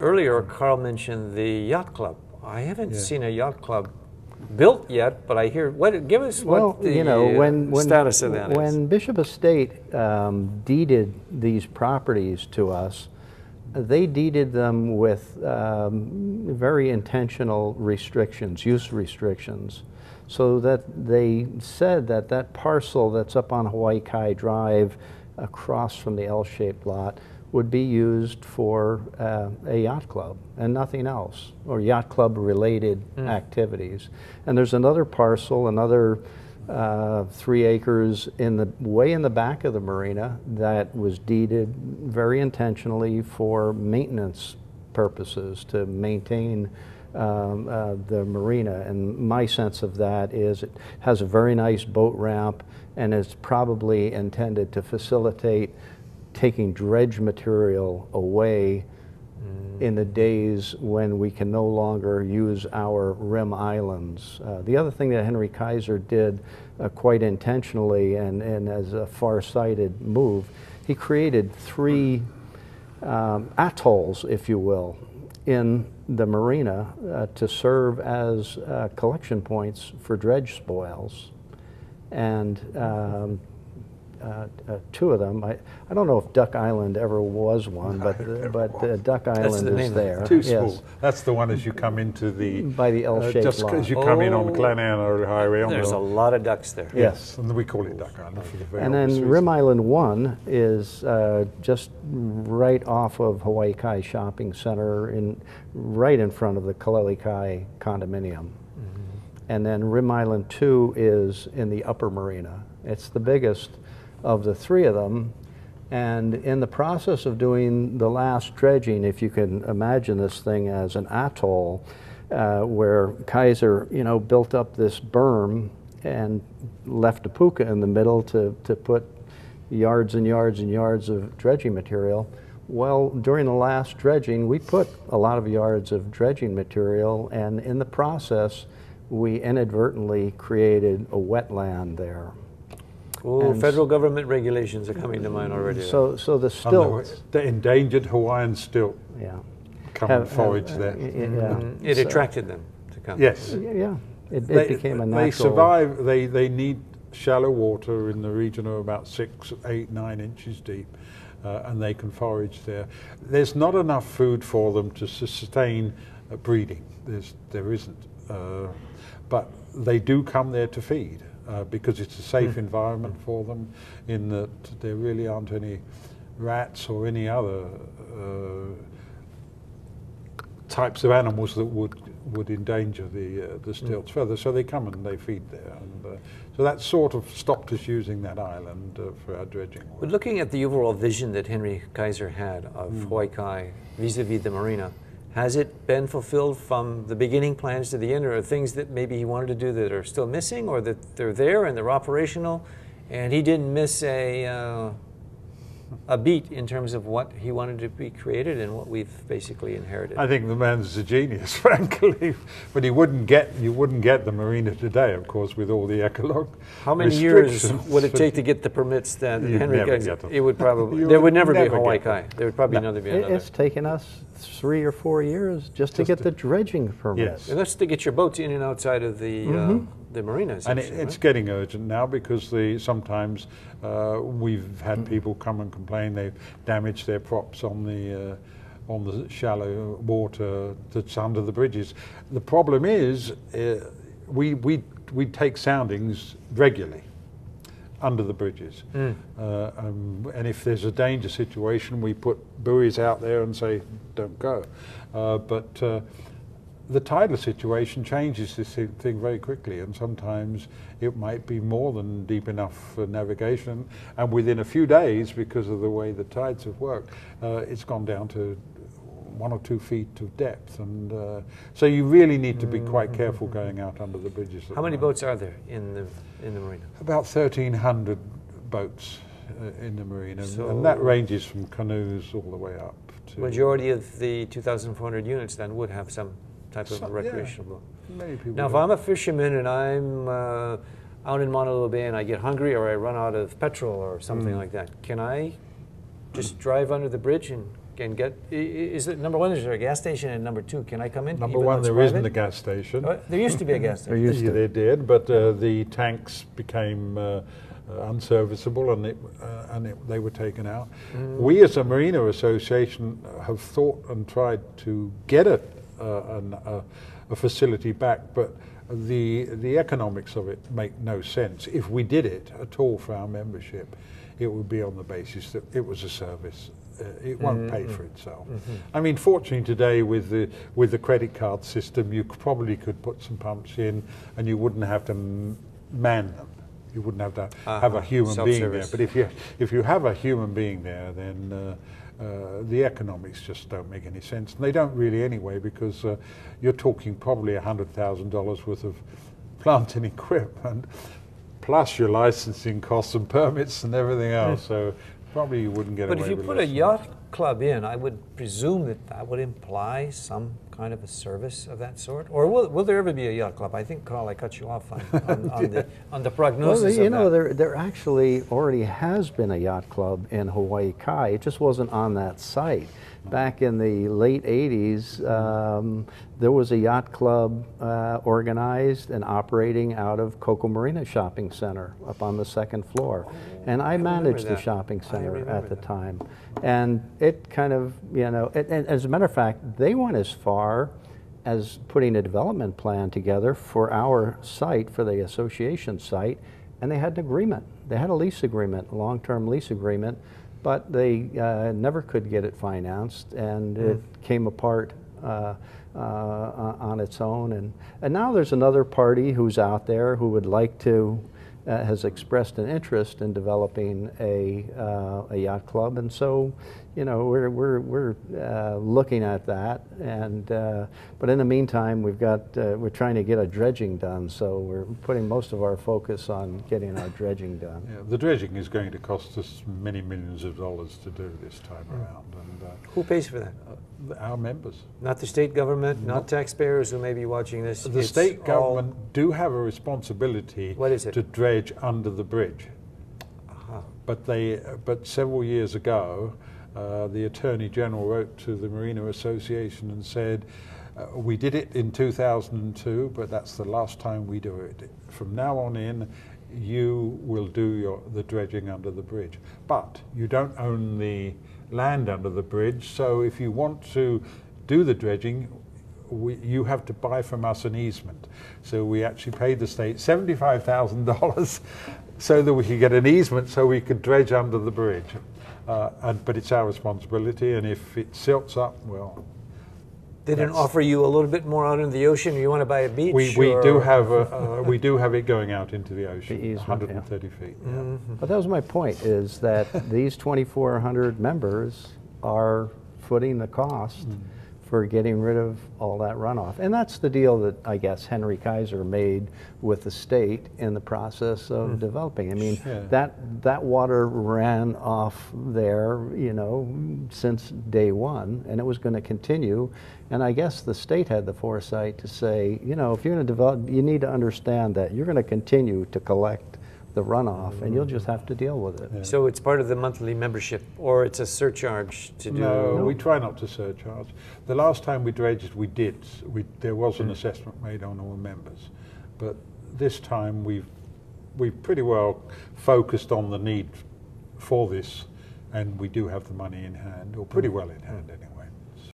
Earlier, Carl mentioned the yacht club. I haven't seen a yacht club built yet, but I hear, give us what the status of that is. When Bishop Estate deeded these properties to us, they deeded them with very intentional restrictions, use restrictions, so that they said that that parcel that's up on Hawaii Kai Drive across from the L-shaped lot would be used for a yacht club and nothing else, or yacht club related activities. And there's another parcel, another 3 acres way in the back of the marina that was deeded very intentionally for maintenance purposes, to maintain the marina. And my sense of that is it has a very nice boat ramp and is probably intended to facilitate taking dredge material away in the days when we can no longer use our rim islands. The other thing that Henry Kaiser did quite intentionally and as a far-sighted move, he created 3 atolls, if you will, in the marina to serve as collection points for dredge spoils. And 2 of them. I don't know if Duck Island ever was one, but Duck Island is there. Too small. That's the one as you come into the by the L-shaped just as you come in on Glenanna Highway. There's a lot of ducks there. Yes, and we call it Duck Island for the very and then Rim Island 1 is just right off of Hawaii Kai Shopping Center, right in front of the Kaleli Kai condominium. And then Rim Island 2 is in the upper marina. It's the biggest of the 3 of them, and in the process of doing the last dredging, if you can imagine this thing as an atoll, where Kaiser, built up this berm and left a puka in the middle to put yards and yards and yards of dredging material. Well, during the last dredging, we put a lot of yards of dredging material, and in the process, we inadvertently created a wetland there. Oh, federal government regulations are coming to mind already. So the stilts, the endangered Hawaiian stilt, come and forage there. It attracted them to come. Yes. Yeah, it became a natural. They survive. They need shallow water in the region of about 6, 8, 9 inches deep, and they can forage there. There's not enough food for them to sustain breeding. There isn't, but they do come there to feed. Because it's a safe environment for them, in that there really aren't any rats or any other types of animals that would endanger the stilts further. So they come and they feed there, and so that sort of stopped us using that island for our dredging work. But looking at the overall vision that Henry Kaiser had of Hawaii Kai vis-a-vis the marina, has it been fulfilled from the beginning plans to the end, or are things that maybe he wanted to do that are still missing, or that they're there and they're operational, and he didn't miss a beat in terms of what he wanted to be created and what we've basically inherited? I think the man's a genius, frankly, but you wouldn't get the marina today, of course, with all the ecological. How many years would it take to get the permits that Henry Kaiser? It would probably. There would never be a Hawaii Kai. There would probably never be another. It's taken us 3 or 4 years just to get the dredging permits. Yes. And that's to get your boats in and outside of the marinas. And it's getting urgent now, because sometimes we've had people come and complain they've damaged their props on the shallow water that's under the bridges. The problem is we take soundings regularly under the bridges, and if there's a danger situation, we put buoys out there and say don't go. But the tidal situation changes this thing very quickly, and sometimes it might be more than deep enough for navigation, and within a few days, because of the way the tides have worked, it's gone down to 1 or 2 feet of depth, and so you really need to be quite careful going out under the bridges. How many boats are there in the marina? About 1,300 boats in the marina, and that ranges from canoes all the way up to... Majority of the 2,400 units then would have some type of recreational boat. Many people now, if I'm a fisherman and I'm out in Honolulu Bay and I get hungry, or I run out of petrol or something like that, can I just drive under the bridge and and get, is it, number one, is there a gas station, and number two, can I come in? Number even though one, it's there private? isn't a gas station. There used to be a gas station. They did, but the tanks became unserviceable, and they were taken out. We, as a Marina Association, have thought and tried to get a facility back, but the economics of it make no sense. If we did it at all for our membership, it would be on the basis that it was a service. It won't pay for itself. I mean, fortunately today with the credit card system, you probably could put some pumps in, and you wouldn't have to man them. You wouldn't have to have a human being there. But if you have a human being there, then the economics just don't make any sense. And they don't really anyway, because you're talking probably $100,000 worth of plant and equipment, plus your licensing costs and permits and everything else. So probably you wouldn't get away with it. But if you put a yacht club in, I would presume that that would imply some kind of a service of that sort? Or will there ever be a yacht club? I think, Carl, I cut you off on the prognosis well, you of know, that. there actually already has been a yacht club in Hawaii Kai. It just wasn't on that site. Back in the late 80s, there was a yacht club organized and operating out of Coco Marina Shopping Center up on the second floor. And I managed the shopping center at the time. And it kind of, you know, and as a matter of fact, they went as far as putting a development plan together for our site, for the association site, and they had an agreement. They had a lease agreement, a long-term lease agreement, but they never could get it financed, and it came apart on its own. And now there's another party who's out there who would like to, has expressed an interest in developing a yacht club, and so, you know, we're looking at that. And but in the meantime, we're trying to get a dredging done, so we're putting most of our focus on getting our dredging done. Yeah, the dredging is going to cost us many millions of dollars to do this time around. And who pays for that? Our members. Not the state government, not taxpayers who may be watching this? The state government do have a responsibility to dredge under the bridge. But several years ago, the Attorney General wrote to the Marina Association and said, we did it in 2002, but that's the last time we do it. From now on in, you will do the dredging under the bridge. But you don't own the land under the bridge, so if you want to do the dredging, you have to buy from us an easement. So we actually paid the state $75,000 so that we could get an easement so we could dredge under the bridge. But it's our responsibility, and if it silts up, well... They didn't offer you a little bit more out in the ocean? You want to buy a beach? We do have it going out into the ocean, the easement, 130 feet. Yeah. But that was my point, is that these 2,400 members are footing the cost for getting rid of all that runoff. And that's the deal that I guess Henry Kaiser made with the state in the process of developing. I mean, that water ran off there, you know, since day one, and it was going to continue. And I guess the state had the foresight to say, you know, if you're going to develop, you need to understand that you're going to continue to collect the runoff, and you'll just have to deal with it. Yeah. So it's part of the monthly membership, or it's a surcharge to do? No, we try not to surcharge. The last time we dredged, we did. There was an assessment made on all members, but this time we've pretty well focused on the need for this, and we do have the money in hand, or pretty well in hand anyway.